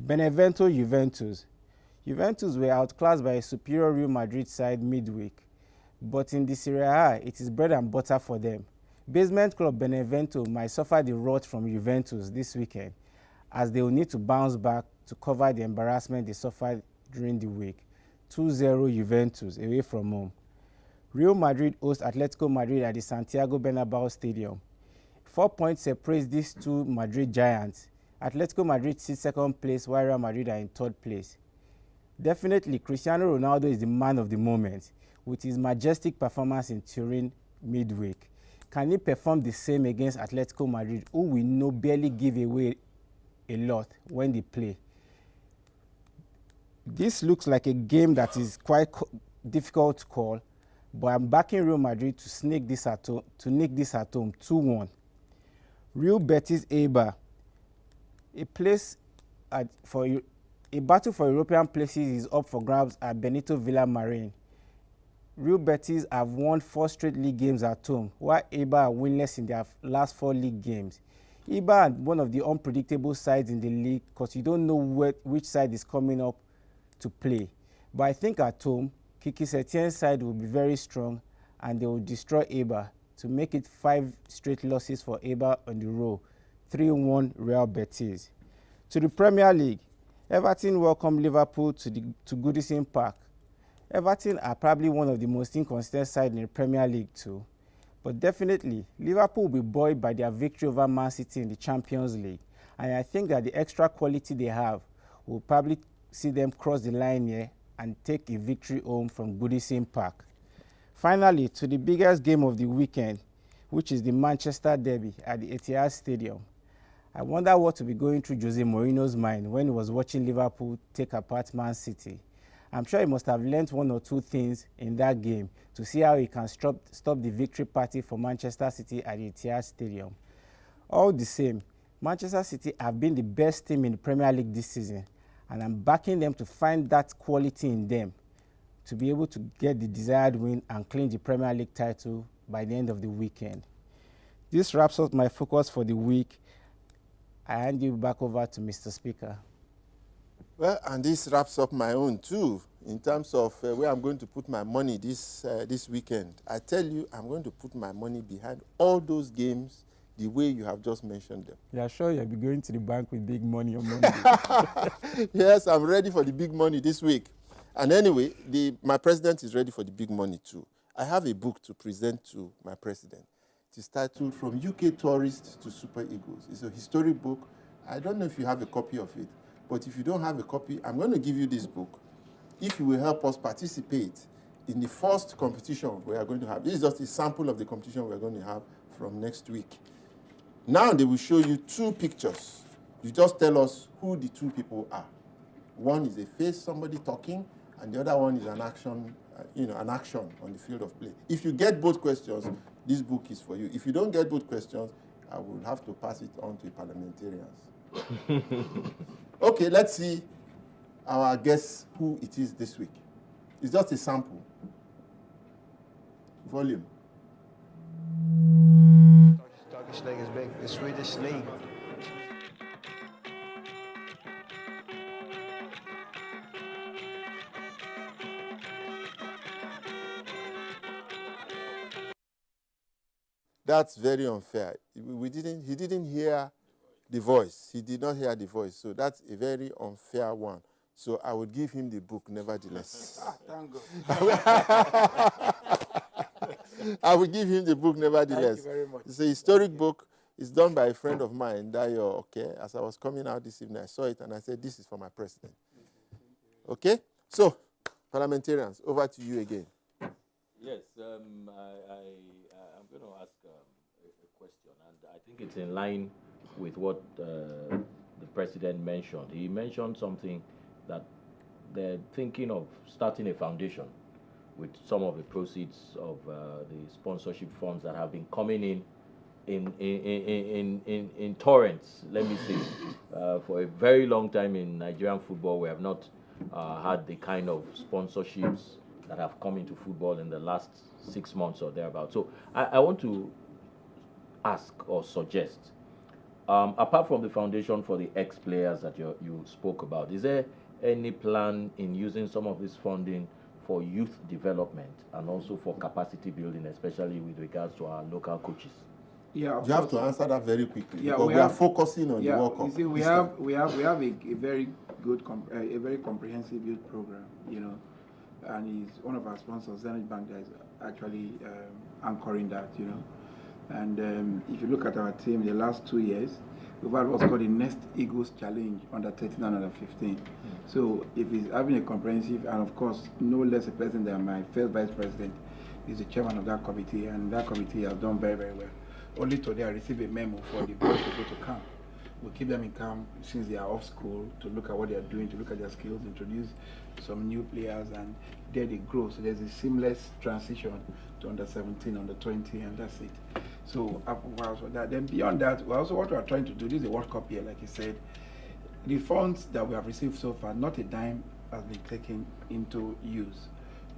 Benevento Juventus. Juventus were outclassed by a superior Real Madrid side midweek, but in the Serie A, it is bread and butter for them. Basement club Benevento might suffer the wrath from Juventus this weekend, as they will need to bounce back to cover the embarrassment they suffered during the week. 2-0 Juventus away from home. Real Madrid hosts Atletico Madrid at the Santiago Bernabeu Stadium. 4 points separate these two Madrid giants. Atletico Madrid sits second place while Real Madrid are in third place. Definitely, Cristiano Ronaldo is the man of the moment with his majestic performance in Turin midweek. Can he perform the same against Atletico Madrid, who we know barely give away a lot when they play? This looks like a game that is quite difficult to call, but I'm backing Real Madrid to sneak this at home, 2-1. Real Betis Eibar. A battle for European places is up for grabs at Benito Villamarín. Real Betis have won 4 straight league games at home, while Eibar are winless in their last 4 league games. Eibar are one of the unpredictable sides in the league because you don't know which side is coming up to play. But I think at home, Kiki Setien's side will be very strong and they will destroy Eibar to make it 5 straight losses for Eibar on the row. 3-1 Real Betis. To the Premier League, Everton welcome Liverpool to Goodison Park. Everton are probably one of the most inconsistent sides in the Premier League too. But definitely, Liverpool will be buoyed by their victory over Man City in the Champions League. And I think that the extra quality they have will probably see them cross the line here and take a victory home from Goodison Park. Finally, to the biggest game of the weekend, which is the Manchester Derby at the Etihad Stadium. I wonder what will be going through Jose Mourinho's mind when he was watching Liverpool take apart Man City. I'm sure he must have learnt 1 or 2 things in that game to see how he can stop the victory party for Manchester City at the Etihad Stadium. All the same, Manchester City have been the best team in the Premier League this season, and I'm backing them to find that quality in them to be able to get the desired win and clinch the Premier League title by the end of the weekend. This wraps up my focus for the week. I hand you back over to Mr. Speaker. Well, and this wraps up my own too, in terms of where I'm going to put my money this weekend. I tell you, I'm going to put my money behind all those games the way you have just mentioned them. You are sure you'll be going to the bank with big money on Monday? Yes, I'm ready for the big money this week. And anyway, my president is ready for the big money too. I have a book to present to my president. It is titled From UK Tourists to Super Eagles. It's a historic book. I don't know if you have a copy of it, but if you don't have a copy, I'm going to give you this book. If you will help us participate in the first competition we are going to have. This is just a sample of the competition we are going to have from next week. Now they will show you 2 pictures. You just tell us who the 2 people are. One is a face, somebody talking, and the other one is an action, an action on the field of play. If you get both questions, this book is for you. If you don't get both questions, I will have to pass it on to parliamentarians. Okay, let's see our guess who it is this week. It's just a sample. Volume. Turkish league is big. The Swedish league. That's very unfair. He didn't hear the voice. He did not hear the voice. So that's a very unfair one. So I would give him the book nevertheless. Thank God. I will give him the book nevertheless. Thank you very much. It's a historic book. It's done by a friend of mine, Dayo. Okay. As I was coming out this evening, I saw it and I said, this is for my president. Okay? So, parliamentarians, over to you again. Yes, I'm going to ask a question, and I think it's in line with what the president mentioned. He mentioned something that they're thinking of starting a foundation with some of the proceeds of the sponsorship funds that have been coming in torrents, let me say. For a very long time in Nigerian football, we have not had the kind of sponsorships that have come into football in the last 6 months or thereabout. So I want to ask or suggest, Apart from the foundation for the ex-players that you spoke about, is there any plan in using some of this funding for youth development and also for capacity building, especially with regards to our local coaches? Yeah, You have to answer that very quickly, Yeah, because we we are have- focusing on the World Cup. You see, we this have time. a very good, a very comprehensive youth program, and he's one of our sponsors, Zenith Bank, that is actually anchoring that, And if you look at our team, the last 2 years, we've had what's called the Next Eagles Challenge under 13 and under 15. So if he's having a comprehensive, and of course, no less a president than my first vice president, is the chairman of that committee, and that committee has done very, very well. Only today I received a memo for the boys to go to camp. We keep them in camp since they are off school to look at what they are doing, to look at their skills, introduce some new players, and there they grow. So there's a seamless transition to under 17, under 20, and that's it. So then beyond that, also what we are trying to do, this is a World Cup year, like you said. The funds that we have received so far, not a dime has been taken into use.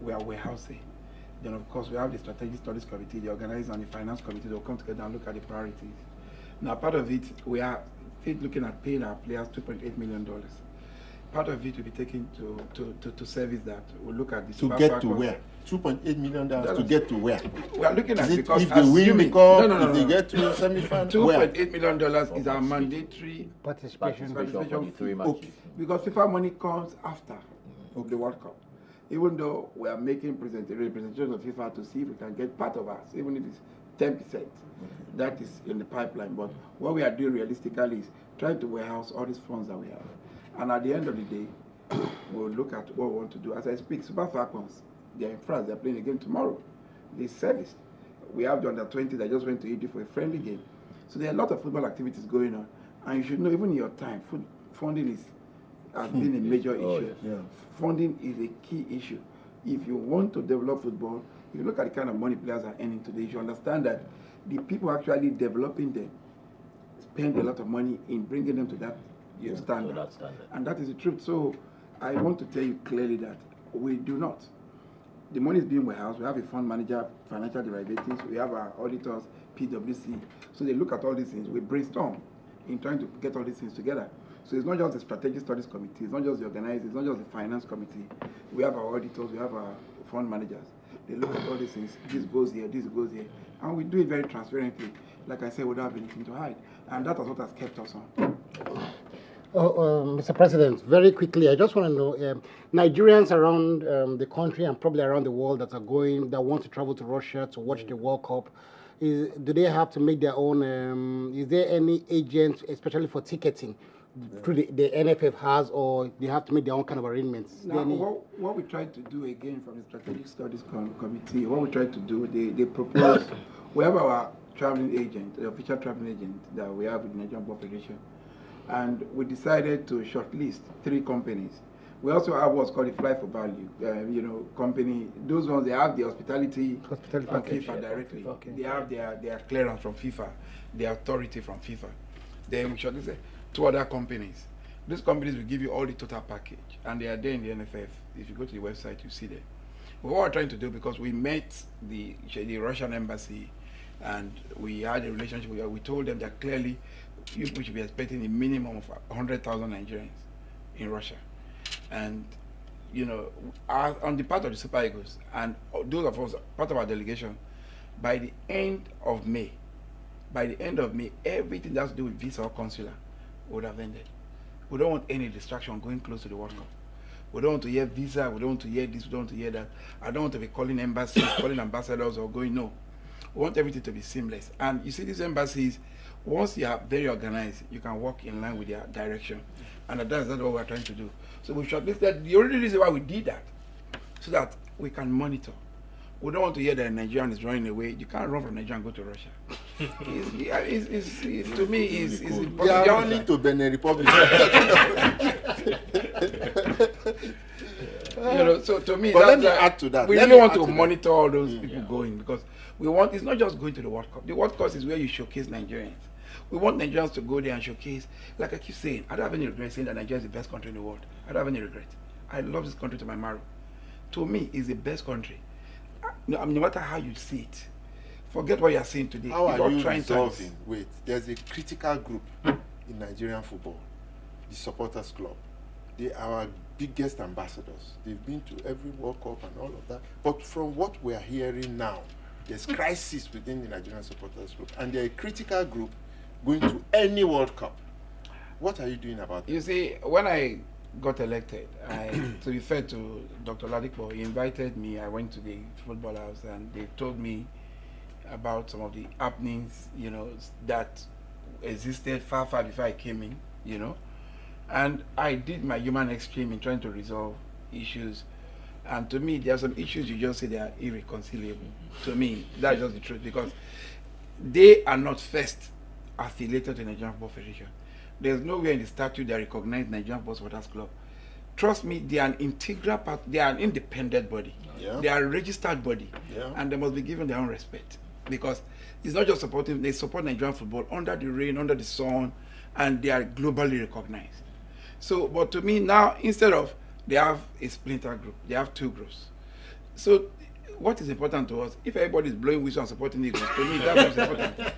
We are warehousing. Then of course we have the Strategic Studies Committee, the organizers and the Finance Committee. They'll come together and look at the priorities. Now part of it, we are looking at paying our players $2.8 million. Part of it will be taken to service that. We'll look at the To Super get to Falcons. where? $2.8 million to get to where? We are looking at Is it because if they win the assuming- cup, no, if they get to semi-final? Where? $2.8 million is our mandatory Participation for the 3 matches. Okay. because FIFA money comes after the World Cup. Even though we are making representation of FIFA to see if we can get part of us, even if it's 10%, that is in the pipeline. But what we are doing realistically is trying to warehouse all these funds that we have. And at the end of the day, we'll look at what we want to do. As I speak, Super Falcons, they're in France, they're playing a game tomorrow. They serviced. We have the under 20 that just went to Egypt for a friendly game. So there are a lot of football activities going on. And you should know, even in your time, funding has been a major issue. yes. Yeah. Funding is a key issue. If you want to develop football, if you look at the kind of money players are earning today, you should understand that the people actually developing them spend a lot of money in bringing them to that standard. to that standard. And that is the truth. So I want to tell you clearly that we do not. The money is being warehoused. We have a fund manager, financial derivatives. We have our auditors, PwC. So they look at all these things. We brainstorm in trying to get all these things together. So it's not just the Strategic Studies Committee. It's not just the organizers. It's not just the Finance Committee. We have our auditors. We have our fund managers. They look at all these things. This goes here. This goes here. And we do it very transparently. Like I said, we don't have anything to hide. And that is what has kept us on. Mr. President, very quickly, I just want to know, Nigerians around the country and probably around the world that want to travel to Russia to watch the World Cup, do they have to make their own, is there any agent, especially for ticketing, through the NFF has, or they have to make their own kind of arrangements? Now, what we tried to do again from the Strategic Studies Committee, what we tried to do, they proposed, we have our traveling agent, the official traveling agent that we have with the Nigerian Football Federation, and we decided to shortlist 3 companies. We also have what's called the Fly for Value, company. Those ones, they have the hospitality from package. FIFA directly. Okay. They have their clearance from FIFA, the authority from FIFA. Then we shortlisted 2 other companies. These companies will give you all the total package, and they are there in the NFF. If you go to the website, you see them. But what we're trying to do, because we met the Russian embassy, and we had a relationship with them, we told them that clearly we should be expecting a minimum of 100,000 Nigerians in Russia. And, on the part of the Super Eagles, and those of us, part of our delegation, by the end of May, everything that has to do with visa or consular would have ended. We don't want any distraction going close to the World Cup. We don't want to hear visa, we don't want to hear this, we don't want to hear that. I don't want to be calling embassies, calling ambassadors or going, no. We want everything to be seamless. And you see these embassies, once you are very organized, you can walk in line with their direction. And that's what we're trying to do. So we shortlisted, the only reason why we did that, so that we can monitor. We don't want to hear that Nigerian is running away. You can't run from Nigeria and go to Russia. To me, it's They are running to Benin Republic. So to me, But let me add to that. We Let really me want add to to that. monitor all those people going, because we want, it's not just going to the World Cup. The World Cup is where you showcase Nigerians. We want Nigerians to go there and showcase, like I keep saying, I don't have any regret saying that Nigeria is the best country in the world. I don't have any regret. I love this country to my marrow. To me, it's the best country. No matter how you see it, forget what you are saying today. How It's are all you trying resolving? Wait, there's a critical group in Nigerian football, the supporters club. They are our biggest ambassadors. They've been to every World Cup and all of that. But from what we are hearing now, there's crisis within the Nigerian supporters group, and they're a critical group going to any World Cup. What are you doing about You it? see, when I got elected, to be fair to Dr. Ladipo, he invited me. I went to the football house and they told me about some of the happenings, you know, that existed far before I came in, you know. And I did my human extreme in trying to resolve issues. And to me, there are some issues you just say they are irreconcilable. To me, that's just the truth, because they are not first affiliated to Nigerian Football Federation. There's nowhere in the statute that recognizes Nigerian Football Supporters Club. Trust me, they are an integral part, they are an independent body. Yeah. They are a registered body. Yeah. And they must be given their own respect. Because it's not just supporting, they support Nigerian football under the rain, under the sun, and they are globally recognized. So, but to me now, instead of they have a splinter group, they have two groups. So what is important to us, if everybody is blowing whistle and supporting the group, to me that's what's important.